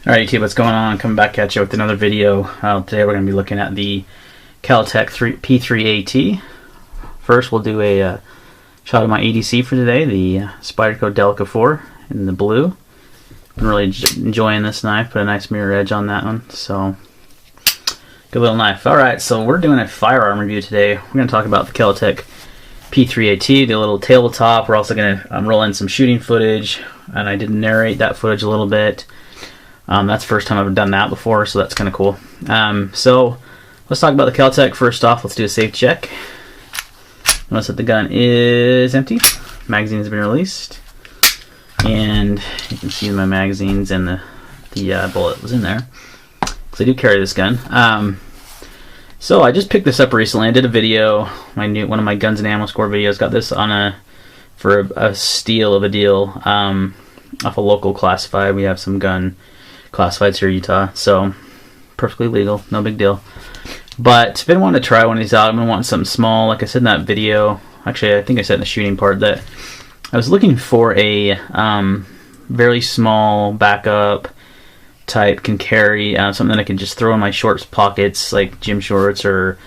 Alright YouTube, what's going on? Coming back at you with another video. Today we're going to be looking at the Kel Tec P3AT. First we'll do a shot of my EDC for today, the Spyderco Delica 4 in the blue. Been really enjoying this knife, put a nice mirror edge on that one, so good little knife. Alright, so we're doing a firearm review today. We're going to talk about the Kel Tec P3AT, the little tabletop. We're also going to roll in some shooting footage, and I did narrate that footage a little bit. That's the first time I've ever done that before, so that's kind of cool. So let's talk about the Kel Tec. First off, let's do a safe check. Notice that the gun is empty. Magazine has been released, and you can see my magazines and the bullet was in there. So I do carry this gun. So I just picked this up recently. I did a video, one of my guns and ammo score videos. Got this on for a steal of a deal off a local classified. We have some gun classifieds here in Utah, so perfectly legal, no big deal. But been wanting to try one of these out. I've been wanting something small. Like I said in that video, actually I think I said in the shooting part that I was looking for a very small backup type, can carry something that I can just throw in my shorts pockets, like gym shorts, or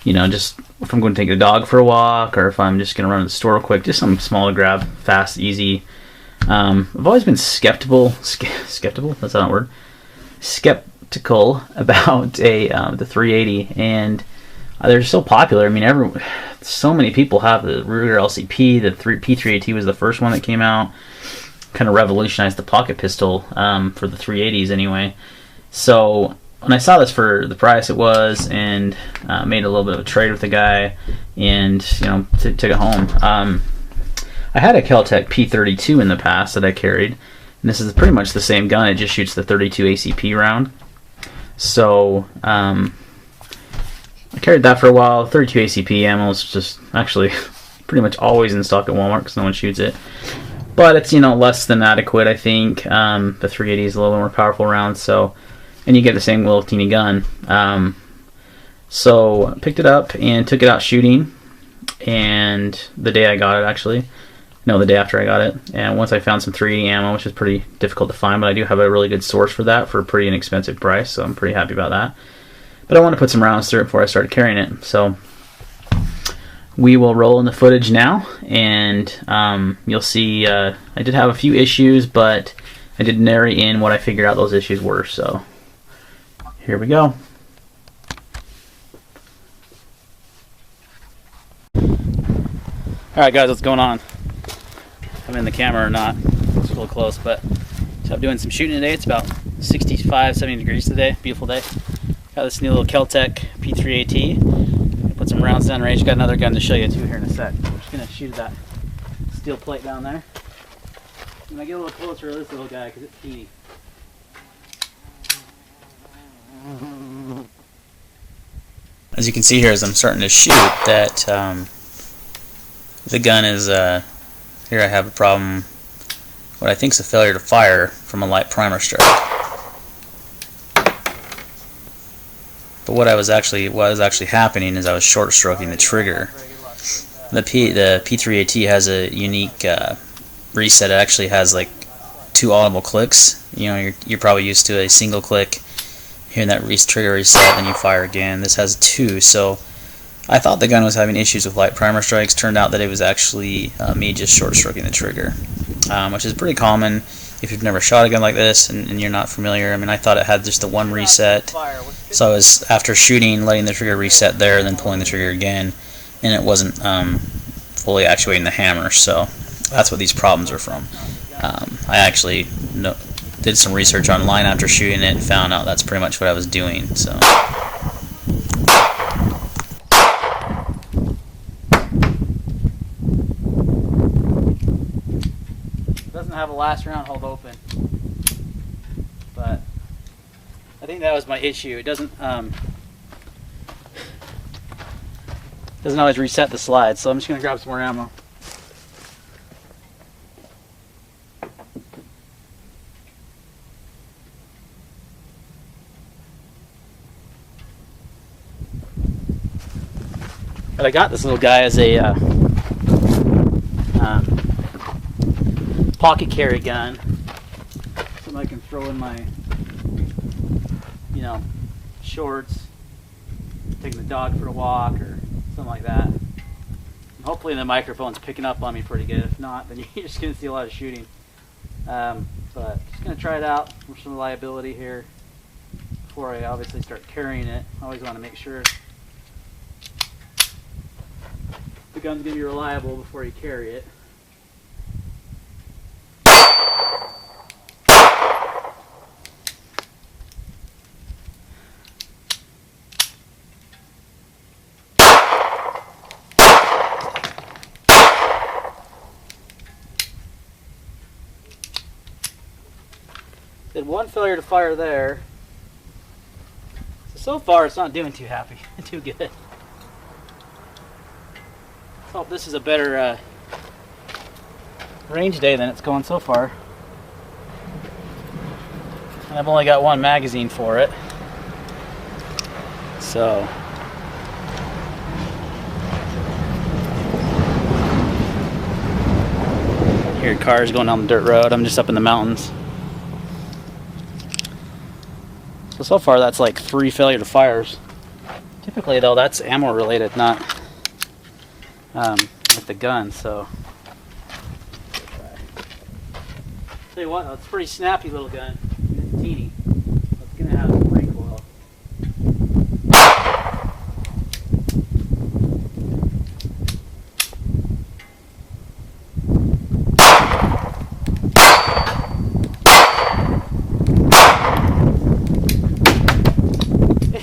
just if I'm going to take the dog for a walk, or if I'm just going to run to the store real quick, just something small to grab, fast, easy. I've always been skeptical, that's not a word, skeptical about the 380, and they're so popular. I mean, so many people have the Ruger LCP. The P3AT was the first one that came out, kind of revolutionized the pocket pistol for the 380s anyway. So when I saw this for the price it was, and made a little bit of a trade with the guy, and took it home. I had a Kel Tec P32 in the past that I carried, and this is pretty much the same gun. It just shoots the 32 ACP round. So I carried that for a while. 32 ACP ammo is just actually pretty much always in stock at Walmart because no one shoots it. But it's less than adequate, I think. The 380 is a little more powerful round, so, and you get the same little teeny gun. So I picked it up and took it out shooting, and the day I got it, actually. No, the day after I got it. And once I found some 380 ammo, which is pretty difficult to find, but I do have a really good source for that for a pretty inexpensive price, so I'm pretty happy about that. But I want to put some rounds through it before I started carrying it. So we will roll in the footage now, and you'll see I did have a few issues, but I did narrate in what I figured out those issues were. So here we go. Alright guys, what's going on? I'm in the camera or not. It's a little close, but so I'm doing some shooting today. It's about 65, 70 degrees today. Beautiful day. Got this new little Kel Tec P3AT. Put some rounds down range. Got another gun to show you too here in a sec. I'm just gonna shoot that steel plate down there. I'm gonna get a little closer to this little guy because it's teeny. As you can see here, as I'm starting to shoot, that the gun is, here I have a problem, what I think is a failure to fire from a light primer strike. But what was actually happening is I was short stroking the trigger. The P3AT has a unique reset. It actually has like 2 audible clicks. You're probably used to a single click, hearing that trigger reset, and you fire again. This has 2, so I thought the gun was having issues with light primer strikes. Turned out that it was actually me just short stroking the trigger, which is pretty common if you've never shot a gun like this and you're not familiar. I mean, I thought it had just the one reset, so I was, after shooting, letting the trigger reset there and then pulling the trigger again, and it wasn't fully actuating the hammer. So that's what these problems are from. I actually did some research online after shooting it and found out that's pretty much what I was doing. So doesn't have a last round hold open, but I think that was my issue. It doesn't always reset the slide, so I'm just gonna grab some more ammo. But I got this little guy as a pocket carry gun, something I can throw in my you know, shorts, taking the dog for a walk or something like that. And hopefully the microphone's picking up on me pretty good. If not, then you're just going to see a lot of shooting. But just going to try it out for some reliability here before I obviously start carrying it. I always want to make sure the gun's going to be reliable before you carry it. Did one failure to fire there. So far it's not doing too good. Let's hope this is a better range day than it's going so far. And I've only got one magazine for it. So here cars going down the dirt road. I'm just up in the mountains. So far that's like 3 failure to fires. Typically though that's ammo related, not with the gun. So tell you what, it's a pretty snappy little gun. It's teeny. It's gonna have some recoil.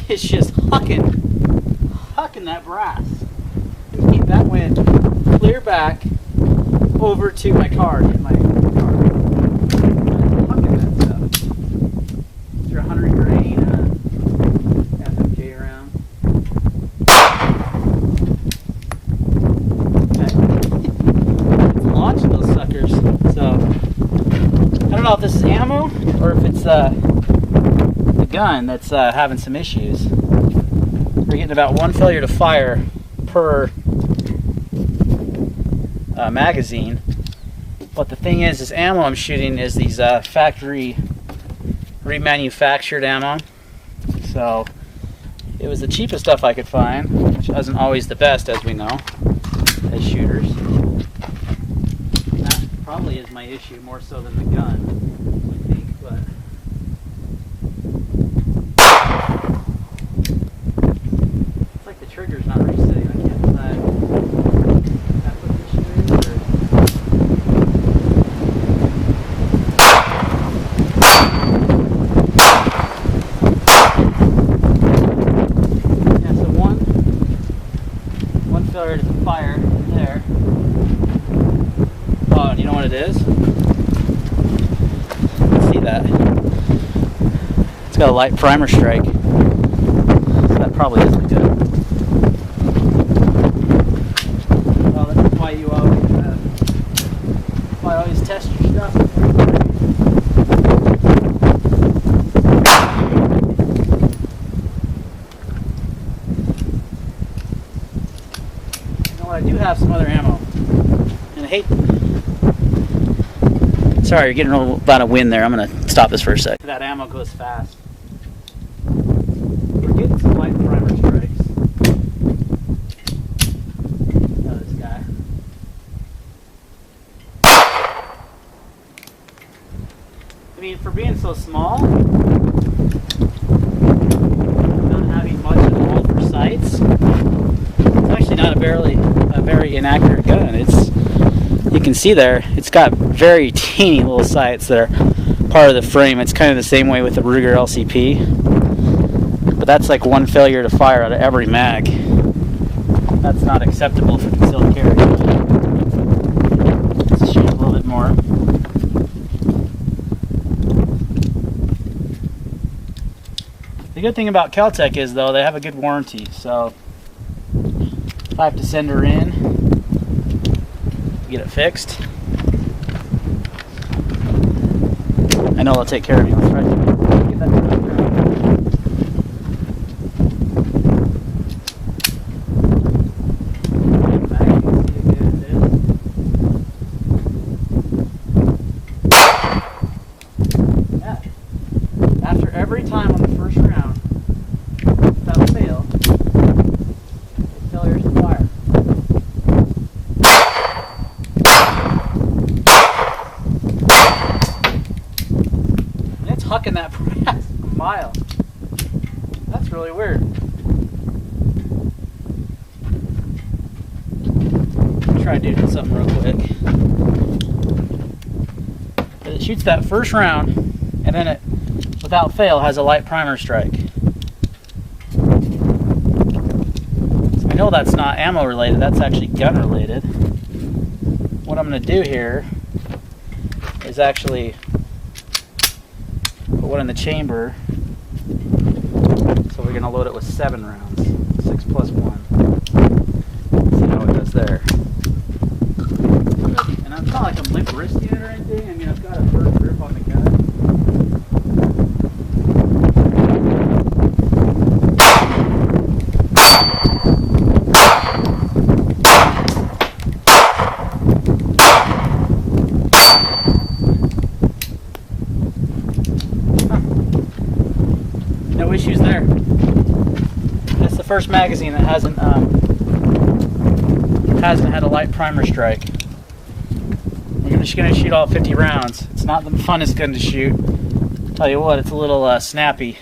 It's just hucking that brass. That went clear back over to my car. Hucking that stuff. Through 100 grain FMJ round. It's launching those suckers. So I don't know if this is ammo or if it's the gun that's having some issues. We're getting about 1 failure to fire per magazine. But the thing is, this ammo I'm shooting is these factory remanufactured ammo. So it was the cheapest stuff I could find, which isn't always the best, as we know, as shooters. And that probably is my issue more so than the gun, I think. But it's like the trigger's not resetting. I can't decide. Is that what the issue is, or? Yeah, so one failure to fire there. Oh, and you know what it is? See that? It's got a light primer strike. So that probably isn't good. Well, that's why you always test your stuff. You know what? I do have some other ammo, and I hate. Sorry, you're getting a little lot of wind there. I'm going to stop this for a sec. That ammo goes fast. We're getting some light primer strikes. Oh, this guy. I mean, for being so small, not having much at all for sights, it's actually not a very inaccurate gun. You can see there, it's got very teeny little sights that are part of the frame. It's kind of the same way with the Ruger LCP, but that's like 1 failure to fire out of every mag. That's not acceptable for concealed carry. Let's shoot a little bit more. The good thing about Kel Tec is, though, they have a good warranty. So if I have to send her in, get it fixed, I know they'll take care of me. Let's try to get that turned around. Yeah, that after every time on the first round, without fail, it failures to fire. And it's hucking that brass a mile. That's really weird. Try doing something real quick. But it shoots that first round, and then it, without fail, has a light primer strike. I know that's not ammo related, that's actually gun related. What I'm going to do here is actually put one in the chamber. So we're going to load it with 7 rounds, 6 plus 1. See how it does there. And it's not like I'm limp wristing it or anything. I mean, I've got a firm grip on the gun. No issues there. That's the first magazine that hasn't had a light primer strike. We're just going to shoot all 50 rounds. It's not the funnest gun to shoot. Tell you what, it's a little snappy.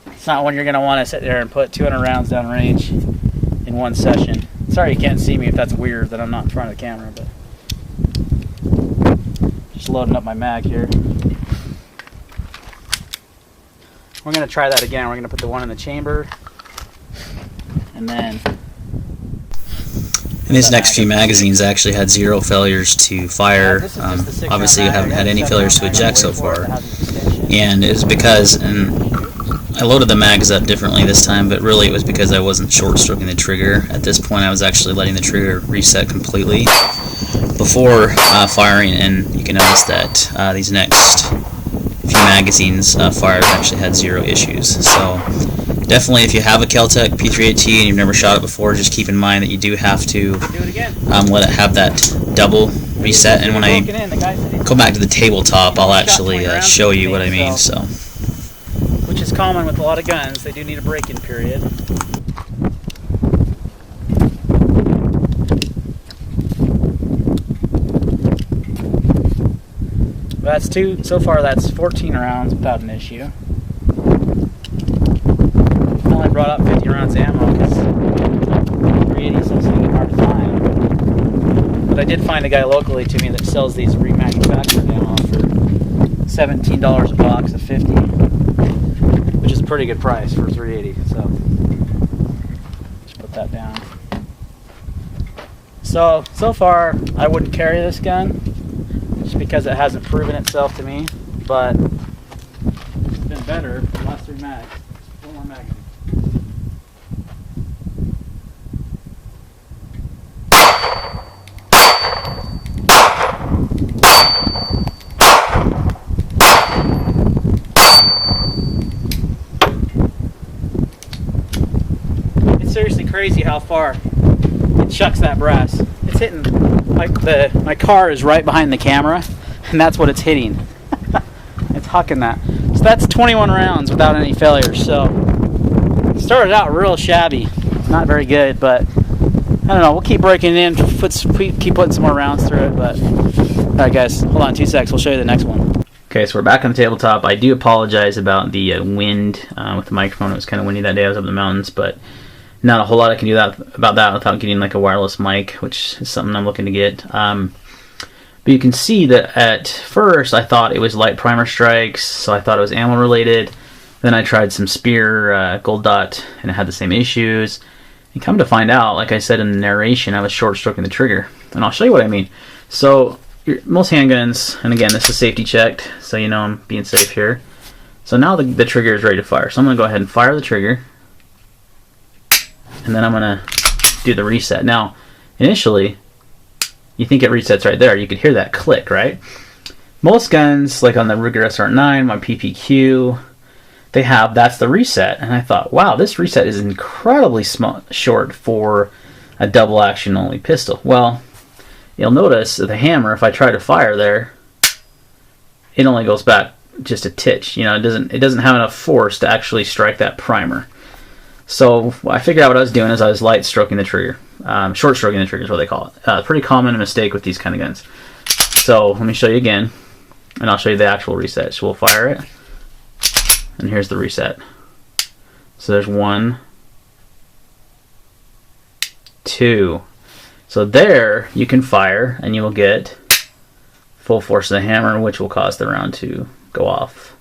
It's not one you're going to want to sit there and put 200 rounds down range in one session. Sorry you can't see me if that's weird that I'm not in front of the camera, but just loading up my mag here. We're going to try that again. We're going to put the one in the chamber, and then and these next few magazines actually had 0 failures to fire. Obviously you haven't had any failures to eject so far, and it's because, and I loaded the mags up differently this time, but really it was because I wasn't short stroking the trigger. At this point I was actually letting the trigger reset completely before firing, and you can notice that these next few magazines fired actually had 0 issues. So definitely, if you have a Kel Tec P3AT and you've never shot it before, just keep in mind that you do have to let it have that double reset. And when I go back to the tabletop, I'll actually show you what I mean. So, which is common with a lot of guns, they do need a break-in period. That's 2 so far. That's 14 rounds without an issue. I only brought up 50 rounds of ammo because 380 is so hard to find. But I did find a guy locally to me that sells these remanufactured ammo for $17 a box of 50, which is a pretty good price for 380. So just put that down. So far I wouldn't carry this gun just because it hasn't proven itself to me, but it's been better for the last 3 mags. 4 more mags. It's seriously crazy how far it chucks that brass. It's hitting, my car is right behind the camera, and that's what it's hitting. It's hucking that. So that's 21 rounds without any failures. So it started out real shabby, not very good, but I don't know. We'll keep breaking it in, keep putting some more rounds through it. But all right, guys, hold on 2 seconds. We'll show you the next one. Okay, so we're back on the tabletop. I do apologize about the wind with the microphone. It was kind of windy that day. I was up in the mountains, but not a whole lot I can do about that without getting like a wireless mic, which is something I'm looking to get. But you can see that at first I thought it was light primer strikes, so I thought it was ammo related. Then I tried some Spear Gold Dot, and it had the same issues. And come to find out, like I said in the narration, I was short stroking the trigger, and I'll show you what I mean. So most handguns, and again this is safety checked, so you know I'm being safe here. So now the trigger is ready to fire. So I'm going to go ahead and fire the trigger, and then I'm going to do the reset. Now, initially, you think it resets right there. You could hear that click, right? Most guns, like on the Ruger SR9, my PPQ, they have, that's the reset. And I thought, wow, this reset is incredibly short for a double action only pistol. Well, you'll notice that the hammer, if I try to fire there, it only goes back just a titch. You know, it doesn't have enough force to actually strike that primer. So I figured out what I was doing is I was light stroking the trigger. Short stroking the trigger is what they call it. Pretty common mistake with these kind of guns. So let me show you again, and I'll show you the actual reset. So we'll fire it, and here's the reset. So there's 1, 2. So there you can fire, and you will get full force of the hammer, which will cause the round to go off.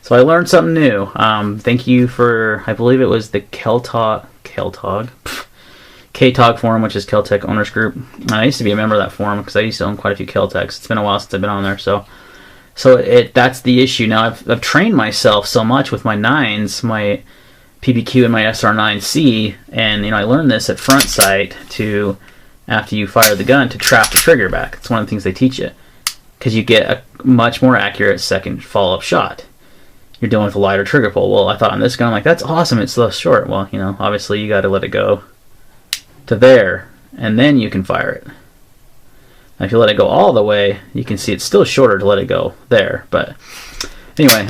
So I learned something new. Thank you for, I believe it was the K-Tog forum, which is Kel Tec Owners Group. I used to be a member of that forum because I used to own quite a few Kel Tecs. It's been a while since I've been on there, so that's the issue. Now I've trained myself so much with my 9s, my PPQ and my SR9C, and I learned this at front sight to, after you fire the gun, to trap the trigger back. It's one of the things they teach you, because you get a much more accurate second follow-up shot. You're dealing with a lighter trigger pull. Well, I thought on this gun, I'm like, that's awesome, it's less short. Well, obviously you got to let it go to there, and then you can fire it. Now, if you let it go all the way, you can see it's still shorter to let it go there. But anyway,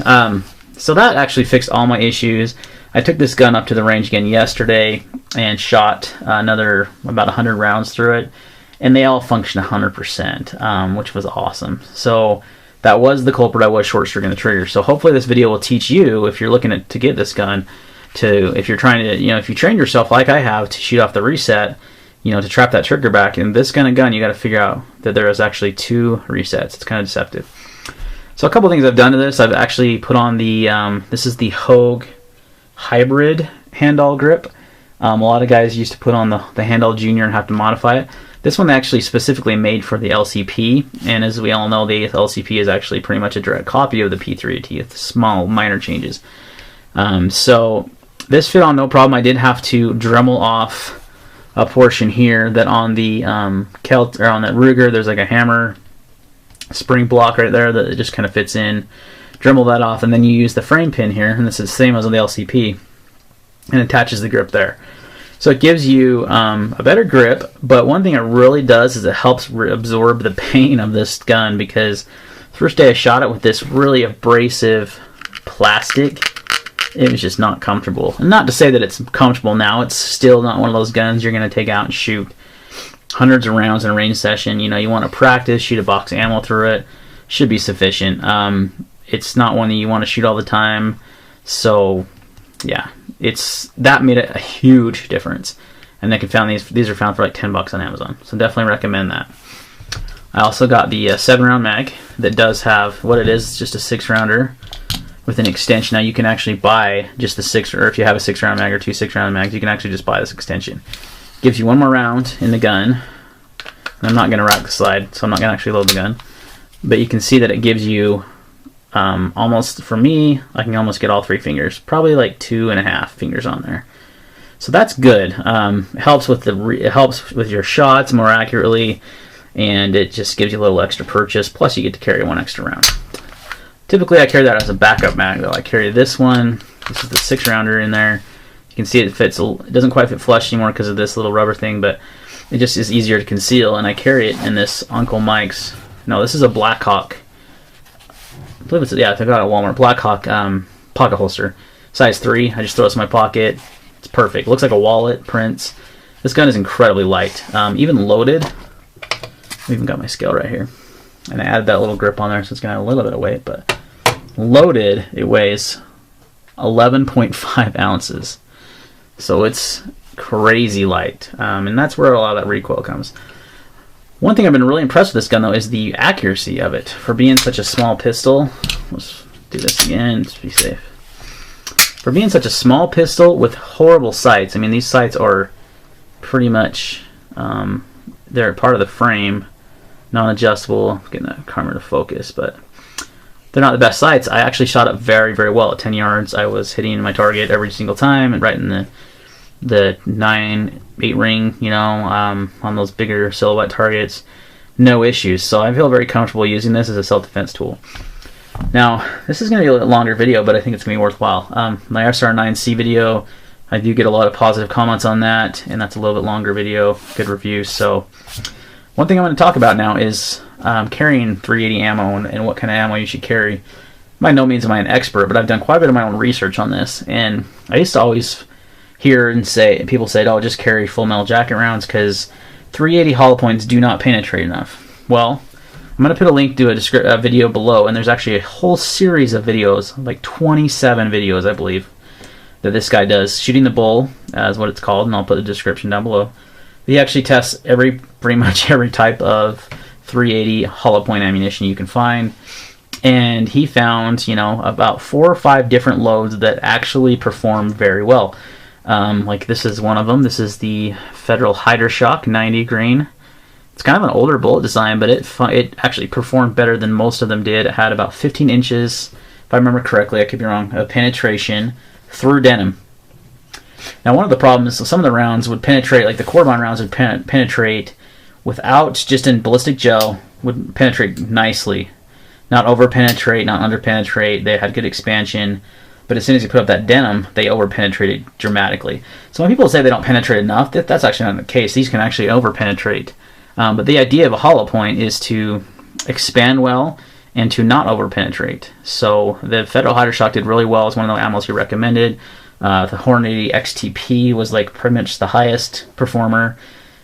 so that actually fixed all my issues. I took this gun up to the range again yesterday and shot another about 100 rounds through it, and they all function 100%, which was awesome. So that was the culprit. I was short stroking the trigger. So hopefully this video will teach you, if you're looking to get this gun, if you're trying to, if you train yourself like I have to shoot off the reset, to trap that trigger back. In this kind of gun, you got to figure out that there is actually 2 resets. It's kind of deceptive. So a couple things I've done to this. I've actually put on the, this is the Hogue hybrid handall grip. A lot of guys used to put on the handall junior and have to modify it. This one actually specifically made for the LCP, and as we all know, the LCP is actually pretty much a direct copy of the P3AT with small minor changes. So this fit on no problem. I did have to Dremel off a portion here that on the on that Ruger, there's like a hammer spring block right there that it just kind of fits in. Dremel that off, and then you use the frame pin here, and this is the same as on the LCP, and attaches the grip there. So it gives you a better grip, but one thing it really does is it helps absorb the pain of this gun, because the first day I shot it with this really abrasive plastic, it was just not comfortable. And not to say that it's comfortable now, it's still not one of those guns you're going to take out and shoot hundreds of rounds in a range session. You want to practice, shoot a box of ammo through it, should be sufficient. It's not one that you want to shoot all the time, so yeah, that made a huge difference. And they can found these are found for like $10 on Amazon, so definitely recommend that. I also got the 7-round mag that does have what it is, just a 6-rounder with an extension. Now you can actually buy just the 6, or if you have a 6-round mag or 2 6-round mags, you can actually just buy this extension. Gives you one more round in the gun. And I'm not going to rack the slide, so I'm not going to actually load the gun. But you can see that it gives you almost, for me, I can almost get all 3 fingers, probably like 2.5 fingers on there. So that's good. It helps with your shots more accurately, and it just gives you a little extra purchase. Plus, you get to carry 1 extra round. Typically, I carry that as a backup mag, though. I carry this one. This is the 6-rounder in there. You can see it fits. It doesn't quite fit flush anymore because of this little rubber thing, but it just is easier to conceal. And I carry it in this Uncle Mike's. No, this is a Blackhawk. I believe it's, yeah, I got it at Walmart. Blackhawk pocket holster, size 3. I just throw this in my pocket. It's perfect. It looks like a wallet. Prints. This gun is incredibly light. Even loaded. I even got my scale right here, and I added that little grip on there, so it's gonna have a little bit of weight. But loaded, it weighs 11.5 ounces, so it's crazy light, and that's where a lot of that recoil comes. One thing I've been really impressed with this gun, though, is the accuracy of it. For being such a small pistol, let's do this again, just be safe. For being such a small pistol with horrible sights, I mean, these sights are pretty much, they're part of the frame, non-adjustable. Getting the camera to focus, but they're not the best sights. I actually shot it very, very well at 10 yards. I was hitting my target every single time, and right in the 9/8 ring, on those bigger silhouette targets, no issues. So I feel very comfortable using this as a self-defense tool. Now, this is going to be a little longer video, but I think it's going to be worthwhile. My SR9C video, I do get a lot of positive comments on that, and that's a little bit longer video, good reviews. So one thing I'm going to talk about now is carrying .380 ammo and what kind of ammo you should carry. by no means am I an expert, but I've done quite a bit of my own research on this, and I used to always hear and say, people say, oh, just carry full metal jacket rounds because 380 hollow points do not penetrate enough. Well, I'm going to put a link to a video below, and there's actually a whole series of videos, like 27 videos, I believe, that this guy does. Shooting the Bull is what it's called, and I'll put the description down below. He actually tests pretty much every type of 380 hollow point ammunition you can find, and he found, you know, about 4 or 5 different loads that actually perform very well. Like this is one of them. This is the Federal Hydershock 90 grain. It's kind of an older bullet design, but it actually performed better than most of them did. It had about 15 inches, if I remember correctly, I could be wrong, of penetration through denim. Now, one of the problems is some of the rounds would penetrate, like the Corbon rounds would penetrate without, just in ballistic gel, would penetrate nicely. Not over-penetrate, not under-penetrate. They had good expansion. But as soon as you put up that denim, they over-penetrated dramatically. So when people say they don't penetrate enough, that's actually not the case. These can actually over-penetrate. But the idea of a hollow point is to expand well and to not over-penetrate. So the Federal Hydershock did really well. It's one of the ammos he recommended. The Hornady XTP was like pretty much the highest performer.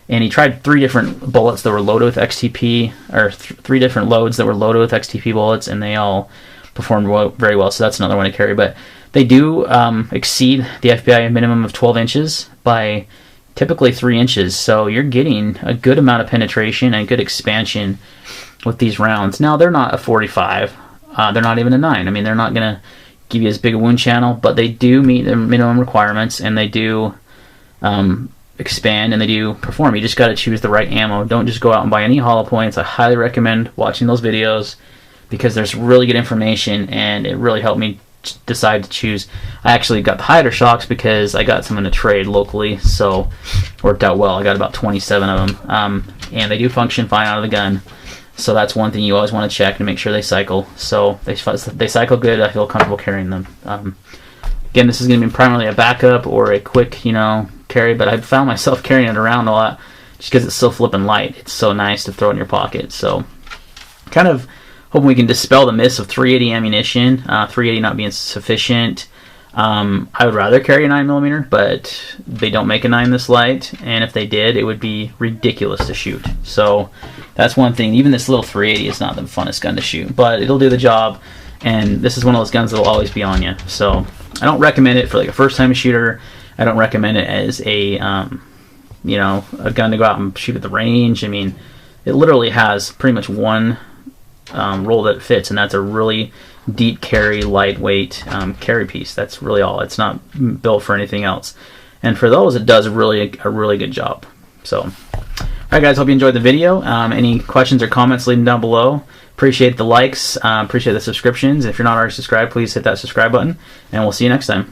And he tried 3 different bullets that were loaded with XTP, or 3 different loads that were loaded with XTP bullets, and they all performed very well. So that's another one to carry. But they do exceed the FBI minimum of 12 inches by typically 3 inches. So you're getting a good amount of penetration and good expansion with these rounds. Now, they're not a 45. They're not even a 9. I mean, they're not going to give you as big a wound channel, but they do meet their minimum requirements, and they do expand, and they do perform. You just got to choose the right ammo. Don't just go out and buy any hollow points. I highly recommend watching those videos because there's really good information, and it really helped me decide to choose. I actually got the Hydershocks because I got some in a trade locally, so worked out well. I got about 27 of them, and they do function fine out of the gun. So that's one thing you always want to check to make sure they cycle. So they cycle good. I feel comfortable carrying them. Again, this is going to be primarily a backup or a quick, carry, but I've found myself carrying it around a lot just because it's so flippin' light. It's so nice to throw in your pocket. So kind of hoping we can dispel the myths of 380 ammunition, 380 not being sufficient. I would rather carry a 9mm, but they don't make a 9 this light, and if they did, it would be ridiculous to shoot. So that's one thing. Even this little 380 is not the funnest gun to shoot, but it'll do the job, and this is one of those guns that will always be on you. So I don't recommend it for like a first-time shooter. I don't recommend it as a a gun to go out and shoot at the range. I mean, it literally has pretty much one roll that it fits, and that's a really deep carry, lightweight carry piece. That's really all. It's not built for anything else. And for those, it does a really good job. So, all right, guys, hope you enjoyed the video. Any questions or comments, leave them down below. Appreciate the likes, appreciate the subscriptions. If you're not already subscribed, please hit that subscribe button, and we'll see you next time.